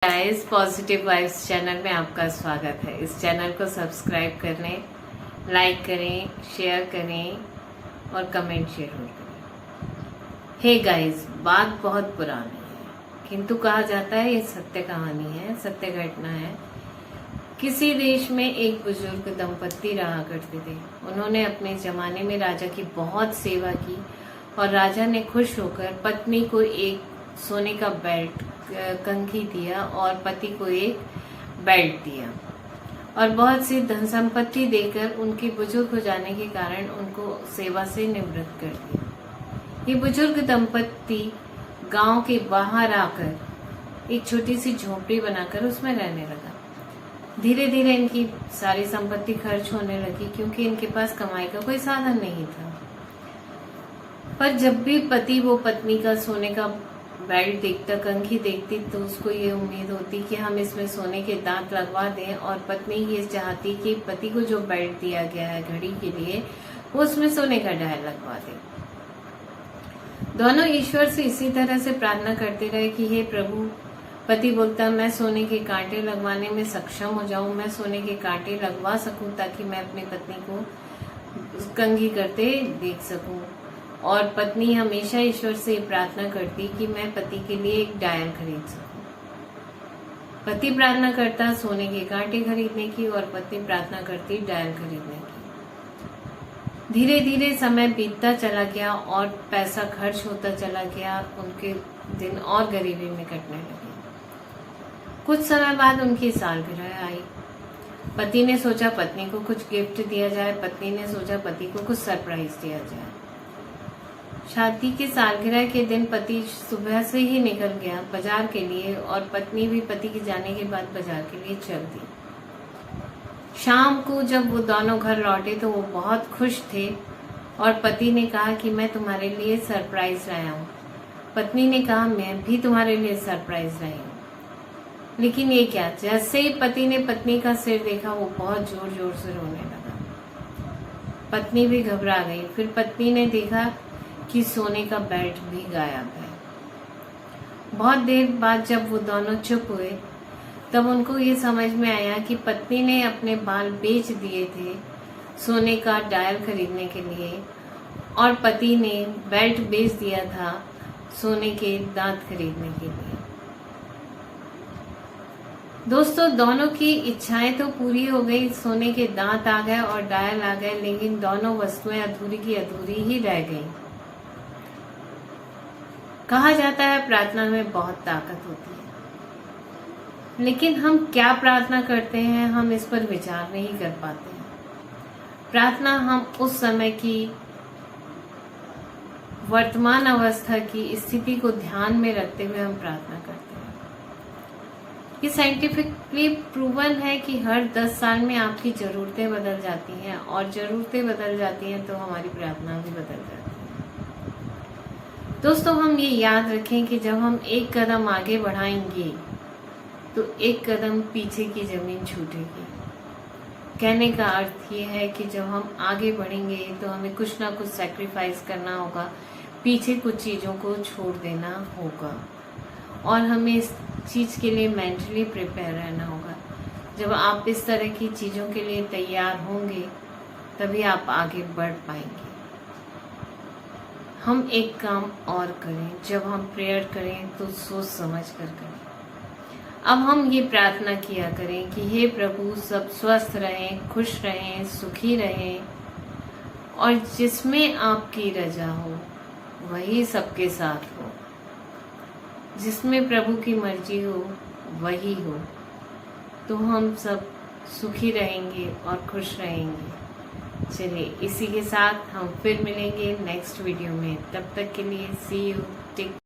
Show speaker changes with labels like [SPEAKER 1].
[SPEAKER 1] Guys, positive vibes channel में आपका स्वागत है। इस चैनल को सब्सक्राइब करें, लाइक करें, शेयर करें और कमेंट जरूर करें। हे गाइस, बात बहुत पुरानी है किंतु कहा जाता है ये सत्य कहानी है, सत्य घटना है। किसी देश में एक बुजुर्ग दंपत्ति रहा करते थे। उन्होंने अपने जमाने में राजा की बहुत सेवा की और राजा ने खुश होकर पत्नी को एक सोने का बेल्ट कंघी दिया और पति को एक बेल्ट दिया और बहुत सी धन संपत्ति देकर उनके बुजुर्ग हो जाने के कारण उनको सेवा से निवृत्त कर दिया। ये बुजुर्ग दंपत्ति गांव के बाहर आकर एक छोटी सी झोपड़ी बनाकर उसमें रहने लगा। धीरे धीरे इनकी सारी संपत्ति खर्च होने लगी क्योंकि इनके पास कमाई का कोई साधन नहीं था। पर जब भी पति वो पत्नी का सोने का बेल्ट देखता, कंघी देखती, तो उसको ये उम्मीद होती कि हम इसमें सोने के दांत लगवा दें और पत्नी ये चाहती कि पति को जो बेल्ट दिया गया है घड़ी के लिए वो उसमें सोने का डायल लगवा दे। दोनों ईश्वर से इसी तरह से प्रार्थना करते रहे कि हे प्रभु, पति बोलता मैं सोने के कांटे लगवाने में सक्षम हो जाऊं, मैं सोने के कांटे लगवा सकूं ताकि मैं अपनी पत्नी को कंघी करते देख सकूं। और पत्नी हमेशा ईश्वर से प्रार्थना करती कि मैं पति के लिए एक डायल खरीद सकूं। पति प्रार्थना करता सोने के कांटे खरीदने की और पत्नी प्रार्थना करती डायल खरीदने की। धीरे धीरे समय बीतता चला गया और पैसा खर्च होता चला गया। उनके दिन और गरीबी में कटने लगे। कुछ समय बाद उनकी सालगिरह आई। पति ने सोचा पत्नी को कुछ गिफ्ट दिया जाए, पत्नी ने सोचा पति को कुछ सरप्राइज दिया जाए। शादी के सालगिरह के दिन पति सुबह से ही निकल गया बाजार के लिए और पत्नी भी पति के जाने के बाद बाजार के लिए चल दी। शाम को जब वो दोनों घर लौटे तो वो बहुत खुश थे और पति ने कहा कि मैं तुम्हारे लिए सरप्राइज लाया हूँ। पत्नी ने कहा मैं भी तुम्हारे लिए सरप्राइज लाई हूँ। लेकिन ये क्या, जैसे ही पति ने पत्नी का सिर देखा वो बहुत जोर जोर से रोने लगा। पत्नी भी घबरा गई। फिर पत्नी ने देखा कि सोने का बेल्ट भी गायब है। बहुत देर बाद जब वो दोनों चुप हुए तब उनको ये समझ में आया कि पत्नी ने अपने बाल बेच दिए थे सोने का डायल खरीदने के लिए और पति ने बेल्ट बेच दिया था सोने के दांत खरीदने के लिए। दोस्तों, दोनों की इच्छाएं तो पूरी हो गई, सोने के दांत आ गए और डायल आ गए, लेकिन दोनों वस्तुएं अधूरी की अधूरी ही रह गई। कहा जाता है प्रार्थना में बहुत ताकत होती है, लेकिन हम क्या प्रार्थना करते हैं हम इस पर विचार नहीं कर पाते हैं। प्रार्थना हम उस समय की वर्तमान अवस्था की स्थिति को ध्यान में रखते हुए हम प्रार्थना करते हैं। ये साइंटिफिकली प्रूवन है कि हर 10 साल में आपकी जरूरतें बदल जाती हैं और जरूरतें बदल जाती हैं तो हमारी प्रार्थना भी बदल जाती है। दोस्तों, हम ये याद रखें कि जब हम एक कदम आगे बढ़ाएंगे तो एक कदम पीछे की जमीन छूटेगी। कहने का अर्थ ये है कि जब हम आगे बढ़ेंगे तो हमें कुछ ना कुछ सैक्रिफाइस करना होगा, पीछे कुछ चीज़ों को छोड़ देना होगा और हमें इस चीज़ के लिए मेंटली प्रिपेयर रहना होगा। जब आप इस तरह की चीज़ों के लिए तैयार होंगे तभी आप आगे बढ़ पाएंगे। हम एक काम और करें, जब हम प्रेयर करें तो सोच समझ कर करें। अब हम ये प्रार्थना किया करें कि हे प्रभु, सब स्वस्थ रहें, खुश रहें, सुखी रहें और जिसमें आपकी रजा हो वही सबके साथ हो, जिसमें प्रभु की मर्जी हो वही हो, तो हम सब सुखी रहेंगे और खुश रहेंगे। चलिए, इसी के साथ हम फिर मिलेंगे नेक्स्ट वीडियो में। तब तक के लिए सी यू, टेक